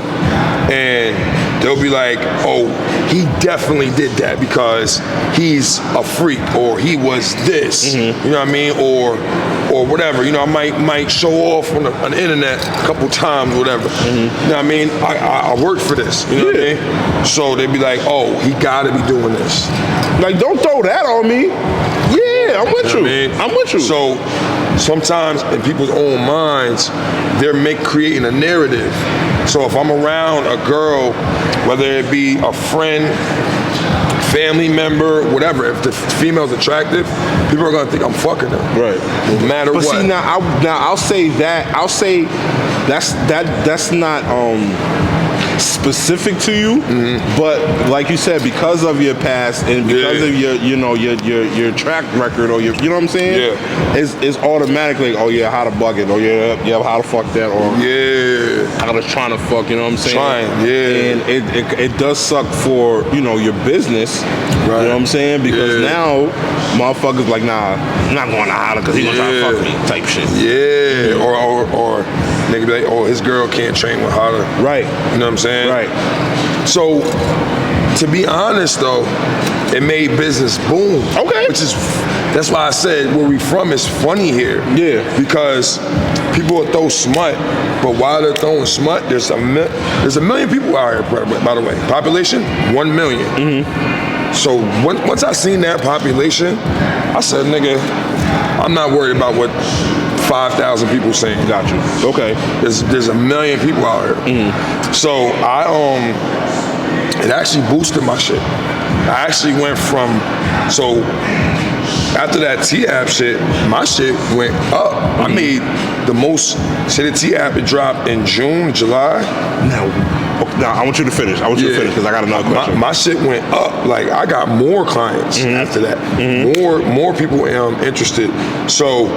And they'll be like, oh, he definitely did that because he's a freak, or he was this. You know what I mean? Or whatever. You know, I might show off on the internet a couple times, whatever. You know what I mean? I worked for this. You know what I mean? So they'd be like, oh, he gotta be doing this. Like, don't throw that on me. Yeah, I'm with you. I'm with you. So sometimes in people's own minds, they're creating a narrative. So if I'm around a girl, whether it be a friend, family member, whatever, if the female's attractive, people are gonna think I'm fucking her. Right. No matter what. But see, I'll say that's not specific to you, but like you said, because of your past and because of your track record, or you know what I'm saying? It's automatically, oh yeah, how to bug it, or yeah, how to fuck that, or how to trying to fuck, you know what I'm saying? And it does suck for, your business, you know what I'm saying? Because now motherfuckers like, nah, I'm not going to Hotta because he gonna try to fuck me type shit. Or nigga be like, oh, his girl can't train with Hotta. Right. You know what I'm saying? Right. So, to be honest though, it made business boom. Okay. That's why I said where we from is funny here. Yeah. Because people will throw smut, but while they're throwing smut, there's a million people out here, by the way. Population, 1 million. So once I seen that population, I said, nigga, I'm not worried about what 5,000 people saying. Got you. Okay. There's a million people out here. So it actually boosted my shit. I actually went from, after that T-app shit, my shit went up. I made the most, the T-app, it dropped in June, July. Now, I want you to finish. Because I got another question. My shit went up. Like, I got more clients after that. More people interested. So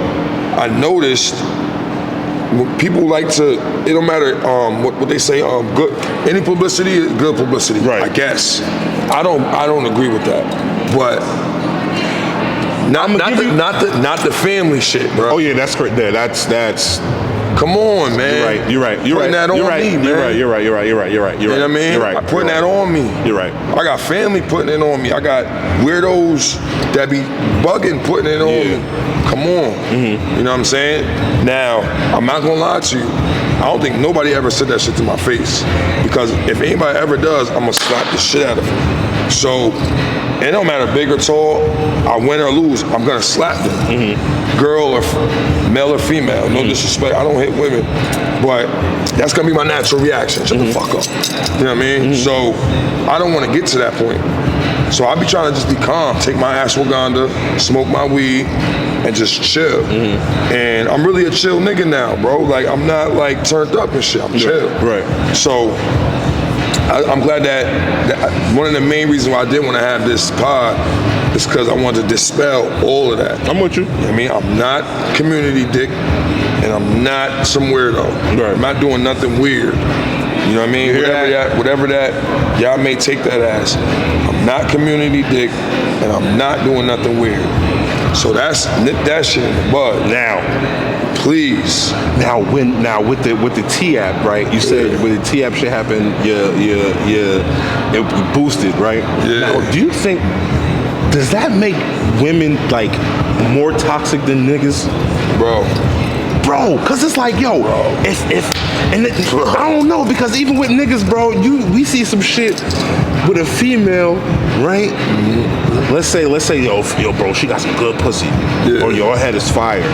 I noticed people like to, it don't matter what they say, good, any publicity is good publicity, Right. I guess. I don't agree with that. But not the family shit, bro. Oh yeah, that's correct. Yeah, that's. Come on, man. You're right. Putting that on me, man. You're right. You know what I mean? You're right. Putting that on me. You're right. I got family putting it on me. I got weirdos that be bugging putting it on me. Come on. Mm-hmm. You know what I'm saying? Now, I'm not gonna lie to you. I don't think nobody ever said that shit to my face. Because if anybody ever does, I'm gonna slap the shit out of them. So, it don't matter big or tall, I win or lose, I'm gonna slap them. Mm-hmm. Girl or male or female, no disrespect, I don't hit women, but that's gonna be my natural reaction. Shut the fuck up. You know what I mean? So I don't wanna get to that point. So I be trying to just be calm, take my ashwagandha, smoke my weed, and just chill. And I'm really a chill nigga now, bro. Like I'm not like turned up and shit, I'm chill. Right. So I'm glad that one of the main reasons why I did want to have this pod is because I wanted to dispel all of that. I'm with you. You know what I mean? I'm not community dick, and I'm not some weirdo. Right. I'm not doing nothing weird. You know what I mean? Whatever that, y'all may take that as. I'm not community dick, and I'm not doing nothing weird. So that's nip that shit in the bud. Now, please. Now with the T-app, right? You said when the T-app shit happened, it boosted, right? Yeah. Now, do you think, does that make women like more toxic than niggas? Bro, cause it's like, yo, I don't know, because even with niggas, bro, we see some shit with a female, right? Let's say, yo, bro, she got some good pussy, or your head is fire.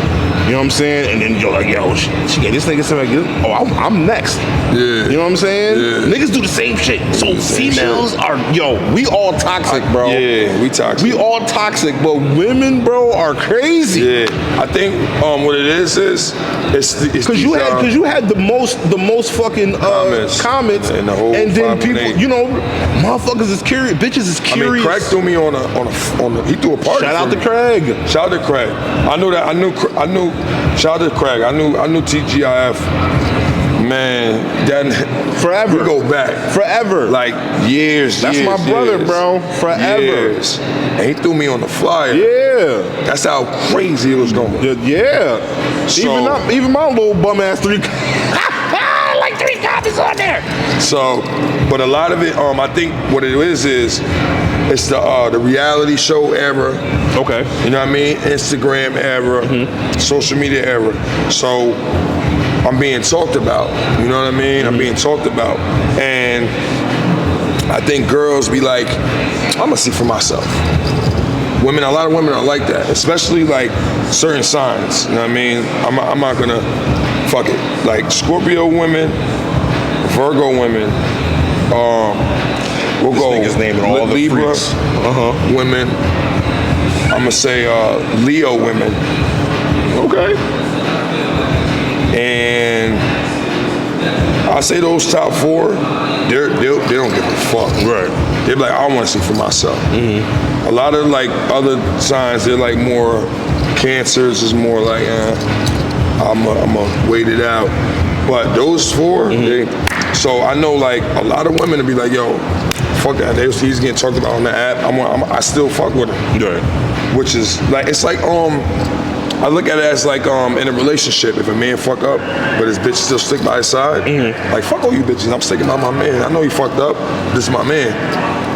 You know what I'm saying? And then you're like, yo, she gave this nigga something like, oh, I'm next. Yeah. You know what I'm saying? Yeah. Niggas do the same shit. So females are, we all toxic, bro. Yeah, we toxic. We all toxic, but women, bro, are crazy. Yeah, I think what it is it's because you had the most fucking comments, and the whole and then people, 518. you know, motherfuckers is curious, bitches is curious. I mean, Craig threw me on he threw a party. Shout out for to me. Craig. Shout out to Craig. I knew. Shout out to Craig. I knew TGIF. Man, that Forever. We go back Forever. like years. That's my brother, bro. Forever. Years. And he threw me on the flyer. Yeah. That's how crazy it was going. Yeah. So, even my little bum ass like 3 copies on there. So, but a lot of it, I think what it is it's the reality show era. Okay. You know what I mean? Instagram era, social media era. So I'm being talked about. You know what I mean? I'm being talked about. And I think girls be like, I'm gonna see for myself. A lot of women are like that, especially like certain signs. You know what I mean? I'm not gonna fuck it. Like Scorpio women, Virgo women, we'll This go nigga's naming all the Libra freaks. women. I'm gonna say Leo women. Okay. And I say those top 4, they don't give a fuck. Right. They're like, I want to see for myself. A lot of like other signs, they're like more Cancers is more like, I'm gonna wait it out. But those 4, so I know like a lot of women will be like, yo, fuck that. He's getting talked about on the app. I still fuck with him. Right. Which is like, it's like I look at it as like in a relationship, if a man fuck up, but his bitch still stick by his side, like fuck all you bitches, I'm sticking by my man. I know he fucked up, this is my man.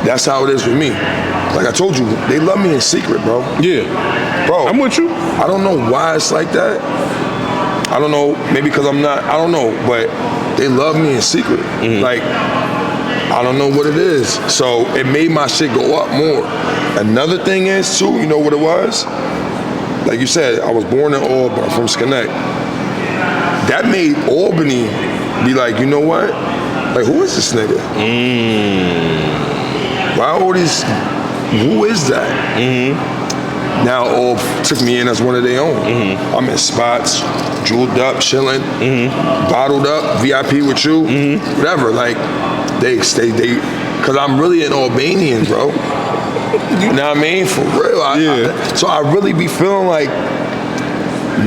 That's how it is with me. Like I told you, they love me in secret, bro. Yeah. Bro. I'm with you. I don't know why it's like that. I don't know, maybe because I'm not, I don't know, but they love me in secret. Like, I don't know what it is. So it made my shit go up more. Another thing is too, you know what it was? Like you said, I was born in Albany, I'm from Schenectady. That made Albany be like, you know what? Like, who is this nigga? Why all these, who is that? Now all took me in as one of their own. I'm in spots, jeweled up, chilling, bottled up, VIP with you, whatever. Like, they, cause I'm really an Albanian, bro. You know what I mean? For real. So I really be feeling like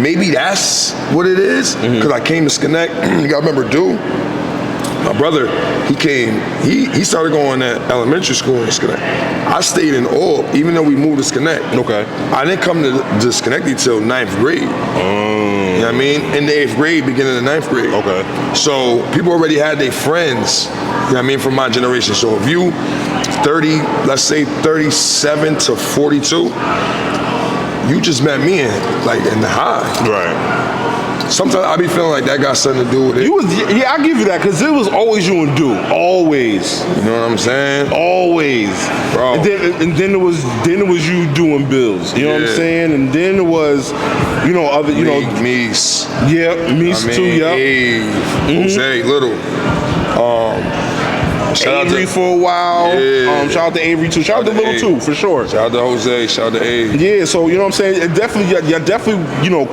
maybe that's what it is. Because I came to Schenect. You gotta remember, dude, my brother, he started going to elementary school in Schenect. I stayed in Orb, even though we moved to Schenect. Okay. I didn't come to Schenectady till 9th grade. You know what I mean? In the 8th grade, beginning of the 9th grade. Okay. So people already had their friends, you know what I mean, from my generation. So if you 30, let's say 37 to 42, you just met me in the high. Right. Sometimes I be feeling like that got something to do with it. Yeah, I give you that, because it was always you and Dude. Always. You know what I'm saying? Always. Bro. And then it was you doing bills. You know what I'm saying? And then it was, other, Meese. Yeah, Meese too, yeah. Jose, Little. Shout Avery out to, for a while. Yeah. Shout out to Avery too. Shout out to Little too, for sure. Shout out to Jose. Shout out to Avery. Yeah, so you know what I'm saying? It definitely, you definitely,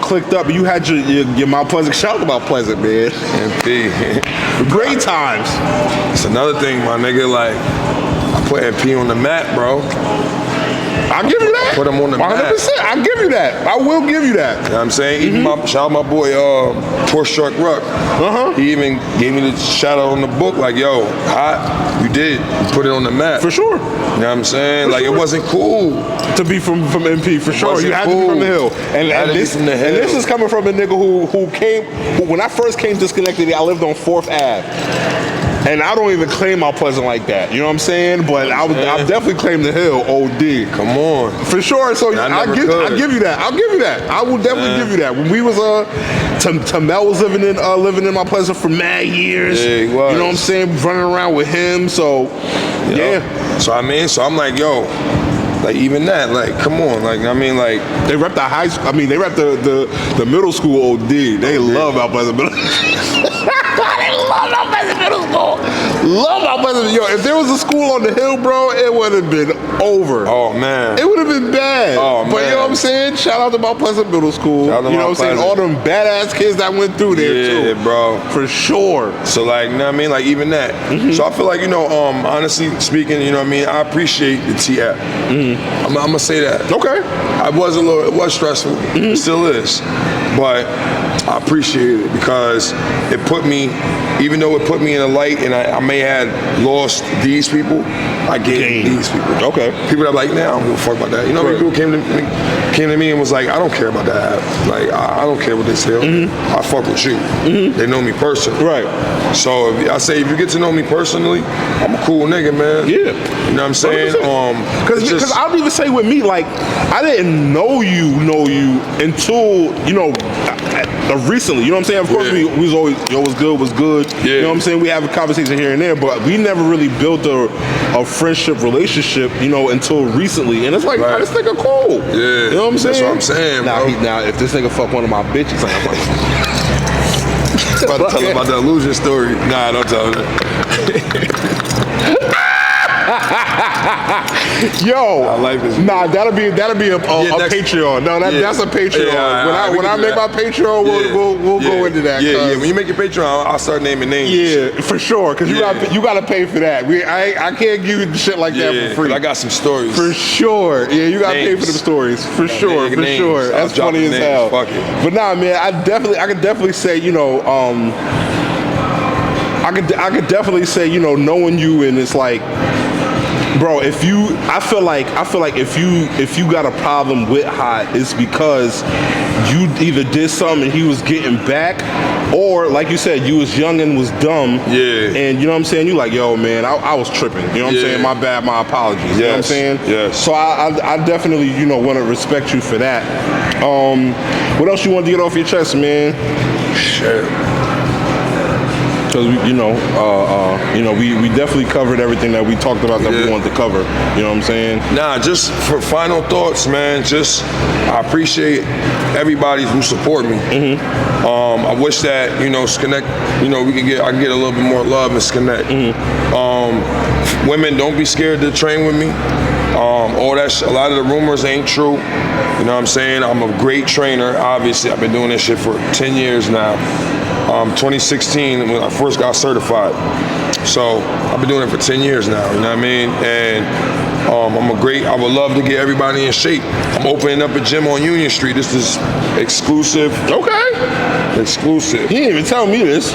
clicked up. You had your Mount Pleasant. Shout out to Mount Pleasant, man. MP. Great times. It's another thing, my nigga. Like, I put MP on the map, bro. I'll give you that. Put him on the map. 100%. I'll give you that. I will give you that. You know what I'm saying? Even shout out my boy, Porsche Truck Ruck. He even gave me the shout out on the book, like, yo, hot, you did. You put it on the map. For sure. You know what I'm saying? For like, sure. It wasn't cool To be from MP, for sure. You had to be from the hill. And this is coming from a nigga who when I first came to Schenectady, I lived on 4th Ave. And I don't even claim Mount Pleasant like that. You know what I'm saying? But I'll definitely claim the hill, OD. Come on. For sure. So I'll give you that. I'll give you that. I will definitely give you that. When we was Tamel was living in Mount Pleasant for mad years. Yeah, he was. You know what I'm saying? Running around with him. So yeah. So I'm like, yo, like even that, like, come on, like, I mean, like, they rep the high school. I mean, they rep the middle school OD. They love Mount Pleasant Middle. They love Mount Pleasant Middle School. Love Mount Pleasant. Yo, if there was a school on the hill, bro, it would have been over. Oh man, it would have been bad. Oh but man, you know what I'm saying? Shout out to Mount Pleasant Middle School. Shout out to you know what I'm saying? All them badass kids that went through there too. Yeah, bro, for sure. So like, you know what I mean? Like even that. So I feel like, honestly speaking, you know what I mean? I appreciate the T app. I'm gonna say that. Okay. It was stressful. It still is, but I appreciate it because it put me, even though it put me in a light and I may have lost these people, I gained these people. Okay. People that are like, nah, I don't give a fuck about that. You know, people came to me and was like, I don't care about that app. Like, I don't care what they say. I fuck with you. They know me personally. Right. So if you get to know me personally, I'm a cool nigga, man. Yeah. You know what I'm saying? Because I would even say with me, like, I didn't know you until, recently. You know what I'm saying? Of course, we was always, was good. Yeah. You know what I'm saying? We have a conversation here and there, but we never really built a friendship relationship, until recently. And it's like, this nigga cool. Yeah. You know what I'm saying? That's what I'm saying, bro. Now, if this nigga fuck one of my bitches, like, I'm about to tell him about the illusion story. Nah, don't tell him that. Yo, I like this. Nah, that'll be a Patreon. No, that's a Patreon. Yeah, when I make my Patreon, we'll go into that. Yeah. When you make your Patreon, I'll start naming names. Yeah, for sure. Because you got to pay for that. I can't give you shit like that for free. I got some stories. For sure. Yeah, you got to pay for them stories. For sure. For sure. That's funny as hell. Fuck it. But nah, man, I could definitely say, I could definitely say, knowing you, and it's like, bro, I feel like if you got a problem with Hot, it's because you either did something and he was getting back, or like you said, you was young and was dumb. Yeah. And you know what I'm saying? You like, yo, man, I was tripping. You know what I'm saying? My bad, my apologies. You know what I'm saying? Yes. So I definitely, want to respect you for that. What else you want to get off your chest, man? Shit. Because we definitely covered everything that we talked about that we wanted to cover. You know what I'm saying? Nah, just for final thoughts, man. I appreciate everybody who support me. I wish that Schenect, I can get a little bit more love in Schenect. Women, don't be scared to train with me. A lot of the rumors ain't true. You know what I'm saying? I'm a great trainer. Obviously, I've been doing this shit for 10 years now. 2016 when I first got certified. So I've been doing it for 10 years now, you know what I mean? And I would love to get everybody in shape. I'm opening up a gym on Union Street. This is exclusive. Okay. Exclusive. He didn't even tell me this.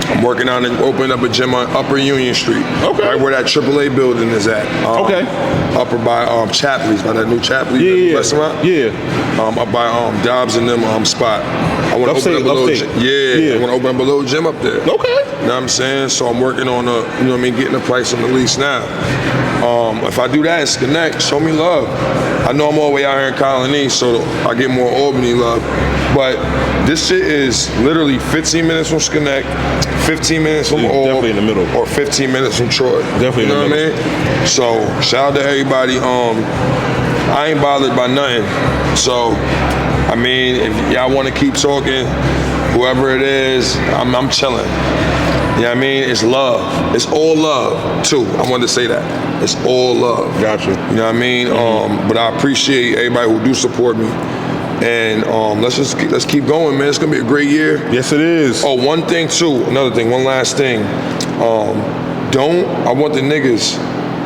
I'm working on opening up a gym on Upper Union Street. Okay. Right where that AAA building is at. Okay. Upper by Chapley's, by that new Chapley's restaurant. Yeah. Up by Dobbs and them spot. I want to open up a little gym. Yeah. I want to open up a little gym up there. Okay. You know what I'm saying? So I'm working on getting the price on the lease now. If I do that, it's Connect. Show me love. I know I'm all the way out here in Colony, so I get more Albany love. But this shit is literally 15 minutes from Connect, 15 minutes from Albany, definitely in the middle, or 15 minutes from Troy. Definitely in the middle. You know what I mean? So shout out to everybody. I ain't bothered by nothing. So I mean, if y'all want to keep talking, whoever it is, I'm chilling. You know what I mean? It's love. It's all love, too. I wanted to say that. It's all love. Gotcha. You know what I mean? But I appreciate everybody who do support me. And let's keep going, man. It's gonna be a great year. Yes, it is. Oh, one thing too. Another thing. One last thing. I want the niggas.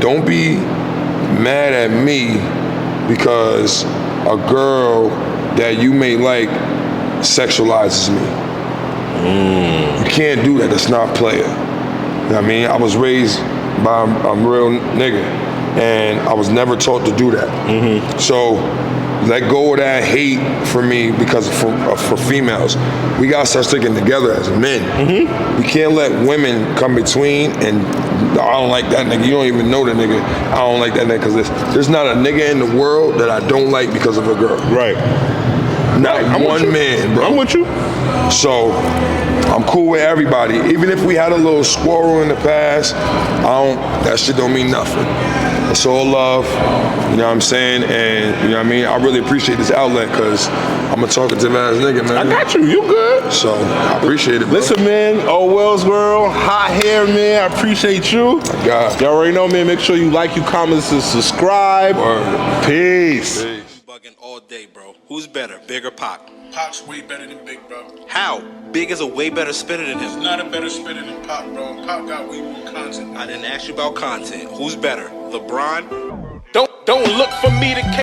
Don't be mad at me because a girl that you may like sexualizes me. You can't do that. That's not player. You know what I mean? I was raised by a real nigga, and I was never taught to do that. So let go of that hate for me because for females. We gotta start sticking together as men. We can't let women come between and I don't like that nigga. You don't even know the nigga. I don't like that nigga because there's not a nigga in the world that I don't like because of a girl. Right. Not one man, bro. I'm with you. So I'm cool with everybody. Even if we had a little squirrel in the past, that shit don't mean nothing. It's all love, you know what I'm saying? And you know what I mean? I really appreciate this outlet because I'm a talkative ass nigga, man. I got you. You good. So I appreciate it, bro. Listen, man, OhhWellsworld, hot hair, man. I appreciate you. God. Y'all already know, man. Make sure you like, you comment, and subscribe. Word. Peace. Bugging all day, bro. Who's better, Big or Pac? Pac's way better than Big, bro. How? Big is a way better spitter than He's him. not a better spitter than Pac, bro. Pac got way more content. I didn't ask you about content. Who's better, LeBron? Don't look for me to